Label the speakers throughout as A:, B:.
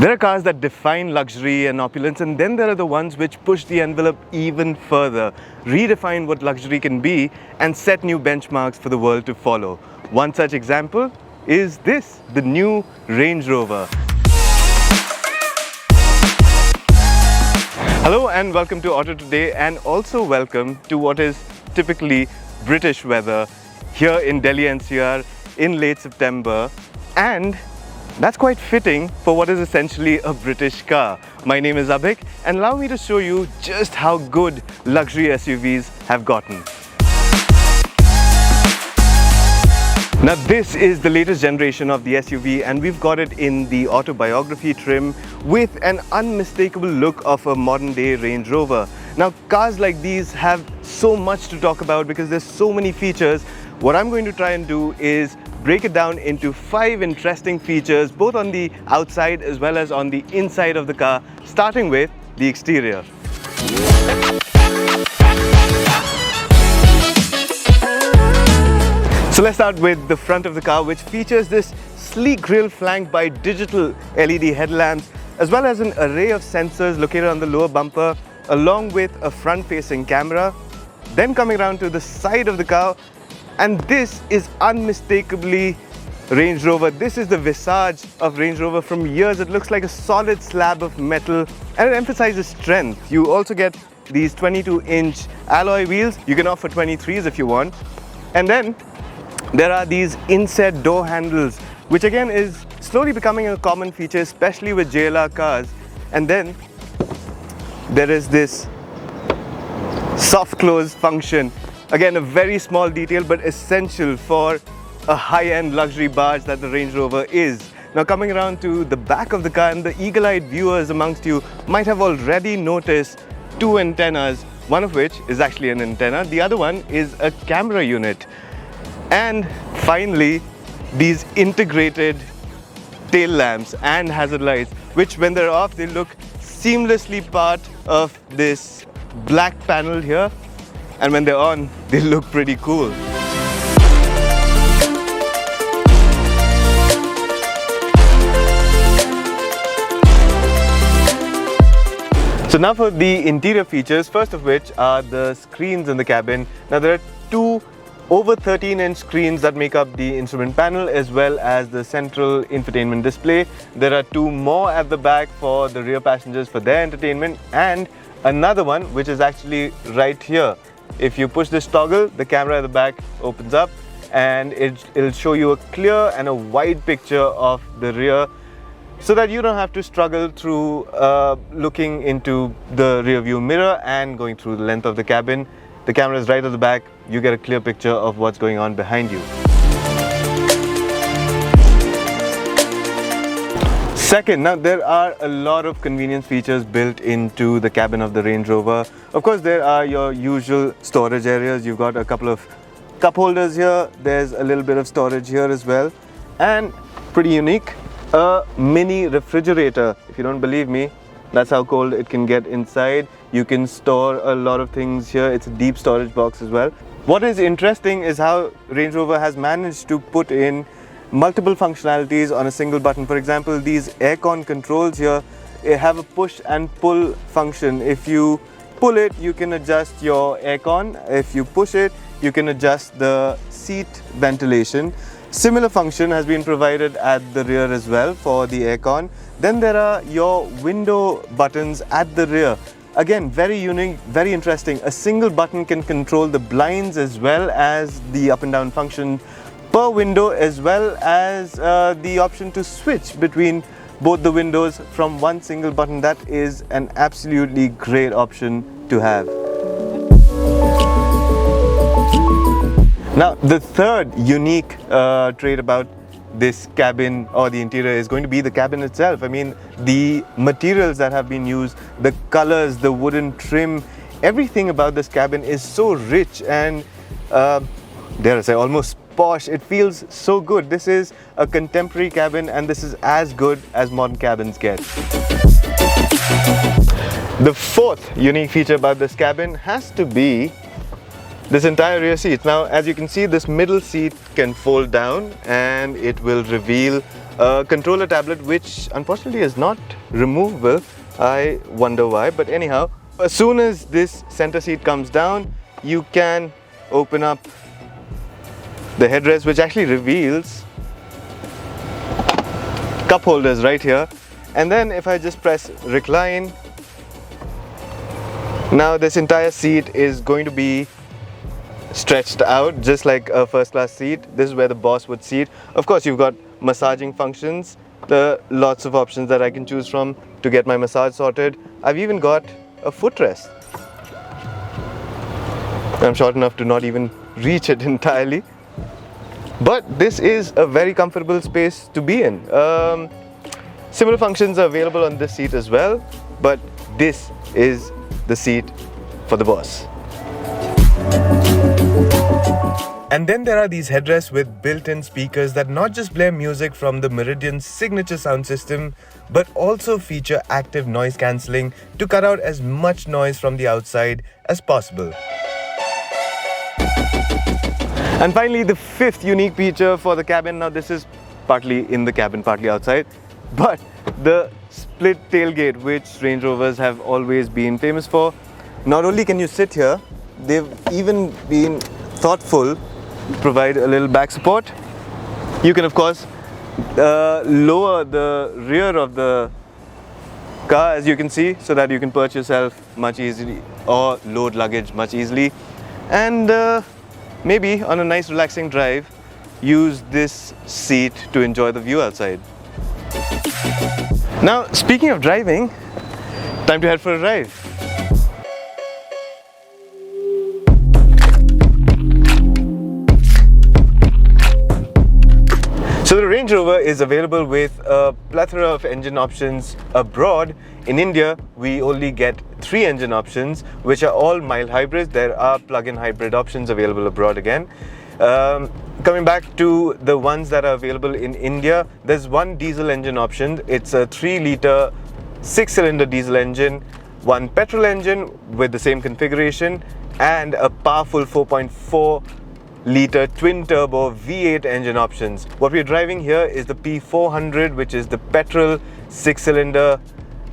A: There are cars that define luxury and opulence, and then there are the ones which push the envelope even further, redefine what luxury can be, and set new benchmarks for the world to follow. One such example is this, the new Range Rover. Hello and welcome to Auto Today, and also welcome to what is typically British weather here in Delhi NCR in late September, and that's quite fitting for what is essentially a British car. My name is Abhik, and allow me to show you just how good luxury SUVs have gotten. Now this is the latest generation of the SUV, and we've got it in the autobiography trim with an unmistakable look of a modern day Range Rover. Now cars like these have so much to talk about because there's so many features. What I'm going to try and do is break it down into 5 interesting features, both on the outside as well as on the inside of the car, starting with the exterior. So let's start with the front of the car, which features this sleek grille flanked by digital LED headlamps, as well as an array of sensors located on the lower bumper, along with a front-facing camera. Then coming around to the side of the car, and this is unmistakably Range Rover. This is the visage of Range Rover from years. It looks like a solid slab of metal, and it emphasizes strength. You also get these 22-inch alloy wheels. You can opt for 23s if you want. And then there are these inset door handles, which again is slowly becoming a common feature, especially with JLR cars. And then there is this soft close function. Again, a very small detail, but essential for a high-end luxury barge that the Range Rover is. Now coming around to the back of the car, and the eagle-eyed viewers amongst you might have already noticed 2 antennas, one of which is actually an antenna, the other one is a camera unit. And finally, these integrated tail lamps and hazard lights, which when they're off, they look seamlessly part of this black panel here. And when they're on, they look pretty cool. So now for the interior features, first of which are the screens in the cabin. Now there are 2 over 13-inch screens that make up the instrument panel, as well as the central infotainment display. There are 2 more at the back for the rear passengers for their entertainment, and another one which is actually right here. If you push this toggle, the camera at the back opens up, and it'll show you a clear and a wide picture of the rear, so that you don't have to struggle through looking into the rear view mirror and going through the length of the cabin. The camera is right at the back. You get a clear picture of what's going on behind you. Second, now there are a lot of convenience features built into the cabin of the Range Rover. Of course, there are your usual storage areas. You've got a couple of cup holders here. There's a little bit of storage here as well. And pretty unique, a mini refrigerator. If you don't believe me, that's how cold it can get inside. You can store a lot of things here. It's a deep storage box as well. What is interesting is how Range Rover has managed to put in multiple functionalities on a single button. For example, these aircon controls here have a push and pull function. If you pull it, you can adjust your aircon. If you push it, you can adjust the seat ventilation. Similar function has been provided at the rear as well for the aircon. Then there are your window buttons at the rear. Again, very unique, very interesting. A single button can control the blinds as well as the up and down function per window, as well as the option to switch between both the windows from one single button. That is an absolutely great option to have. Now, the third unique trait about this cabin or the interior is going to be the cabin itself. I mean, the materials that have been used, the colors, the wooden trim, everything about this cabin is so rich and dare I say almost posh. It feels so good. This is a contemporary cabin, and this is as good as modern cabins get. The fourth unique feature about this cabin has to be this entire rear seat. Now, as you can see, this middle seat can fold down and it will reveal a controller tablet which unfortunately is not removable. I wonder why, but anyhow, as soon as this center seat comes down, you can open up the headrest, which actually reveals cup holders right here. And then if I just press recline, now this entire seat is going to be stretched out just like a first class seat. This is where the boss would sit. Of course, you've got massaging functions. There are lots of options that I can choose from to get my massage sorted. I've even got a footrest. I'm short enough to not even reach it entirely. But this is a very comfortable space to be in. Similar functions are available on this seat as well, but this is the seat for the boss. And then there are these headrests with built-in speakers that not just play music from the Meridian's signature sound system, but also feature active noise cancelling to cut out as much noise from the outside as possible. And finally, the fifth unique feature for the cabin. Now this is partly in the cabin, partly outside, but the split tailgate, which Range Rovers have always been famous for. Not only can you sit here, they've even been thoughtful, provide a little back support. You can of course lower the rear of the car, as you can see, so that you can perch yourself much easily or load luggage much easily. And maybe on a nice relaxing drive, use this seat to enjoy the view outside. Now, speaking of driving, time to head for a drive. So the Range Rover is available with a plethora of engine options abroad. In India, we only get 3 engine options, which are all mild hybrids. There are plug-in hybrid options available abroad again. Coming back to the ones that are available in India, there's one diesel engine option. It's a 3-litre 6-cylinder diesel engine, one petrol engine with the same configuration, and a powerful 4.4-litre twin-turbo V8 engine options. What we're driving here is the P400, which is the petrol 6-cylinder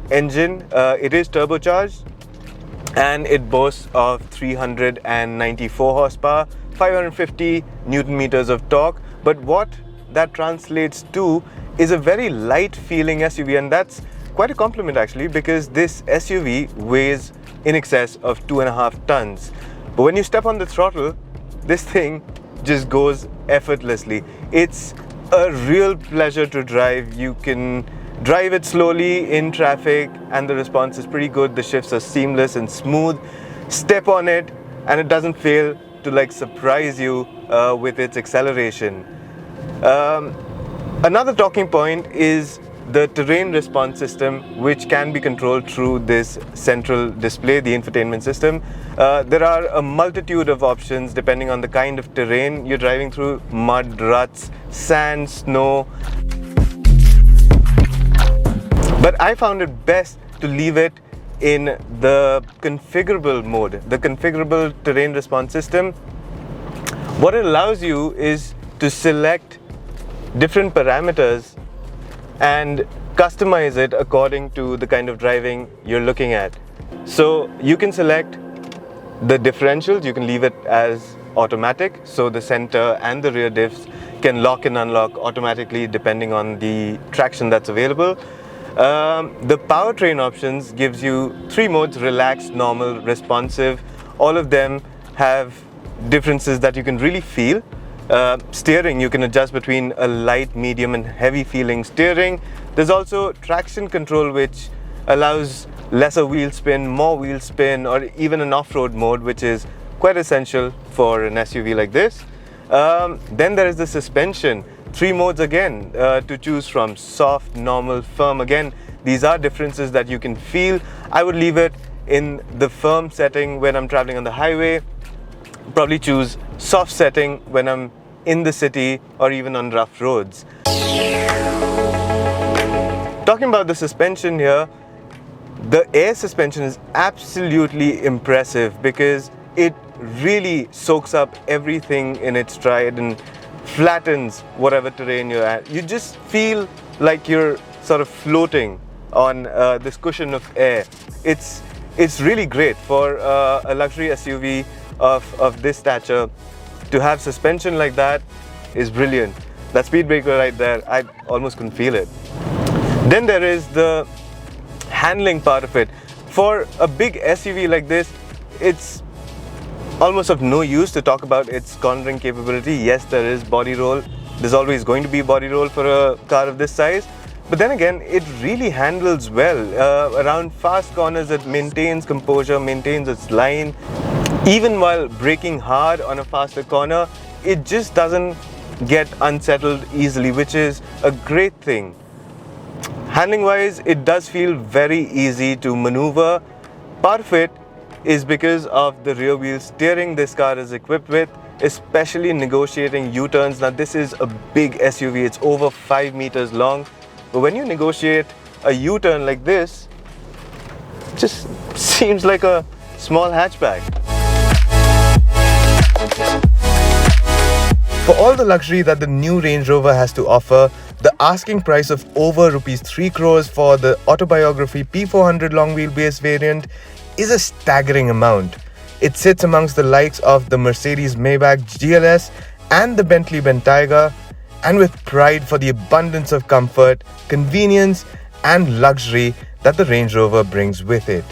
A: engine. It is turbocharged and it boasts of 394 horsepower, 550 Newton meters of torque. But what that translates to is a very light feeling SUV, and that's quite a compliment actually, because this SUV weighs in excess of 2.5 tons. But when you step on the throttle, this thing just goes effortlessly. It's a real pleasure to drive. You can drive it slowly in traffic and the response is pretty good. The shifts are seamless and smooth. Step on it and it doesn't fail to surprise you with its acceleration. Another talking point is the terrain response system, which can be controlled through this central display, the infotainment system. There are a multitude of options depending on the kind of terrain you're driving through: mud, ruts, sand, snow. But I found it best to leave it in the configurable mode, the configurable terrain response system. What it allows you is to select different parameters and customize it according to the kind of driving you're looking at. So you can select the differentials, you can leave it as automatic, so the center and the rear diffs can lock and unlock automatically depending on the traction that's available. The powertrain options gives you 3 modes: relaxed, normal, responsive. All of them have differences that you can really feel. Steering, you can adjust between a light, medium and heavy feeling steering. There's also traction control, which allows lesser wheel spin, more wheel spin, or even an off-road mode, which is quite essential for an SUV like this. Then there is the suspension. 3 modes again to choose from: soft, normal, firm. Again, these are differences that you can feel. I would leave it in the firm setting when I'm traveling on the highway. Probably choose soft setting when I'm in the city or even on rough roads. Talking about the suspension here, the air suspension is absolutely impressive because it really soaks up everything in its stride and flattens whatever terrain you're at. You just feel like you're sort of floating on this cushion of air. It's really great for a luxury SUV of this stature. To have suspension like that is brilliant. That speed breaker right there, I almost couldn't feel it. Then there is the handling part of it. For a big SUV like this, it's almost of no use to talk about its cornering capability. Yes, there is body roll. There's always going to be body roll for a car of this size. But then again, it really handles well. Around fast corners, it maintains composure, maintains its line. Even while braking hard on a faster corner, it just doesn't get unsettled easily, which is a great thing. Handling wise, it does feel very easy to maneuver. Part of it is because of the rear wheel steering this car is equipped with, especially negotiating U-turns. Now this is a big SUV, it's over 5 meters long. But when you negotiate a U-turn like this, it just seems like a small hatchback. For all the luxury that the new Range Rover has to offer, the asking price of over Rs 3 crores for the Autobiography P400 long wheelbase variant is a staggering amount. It sits amongst the likes of the Mercedes Maybach GLS and the Bentley Bentayga, and with pride for the abundance of comfort, convenience and luxury that the Range Rover brings with it.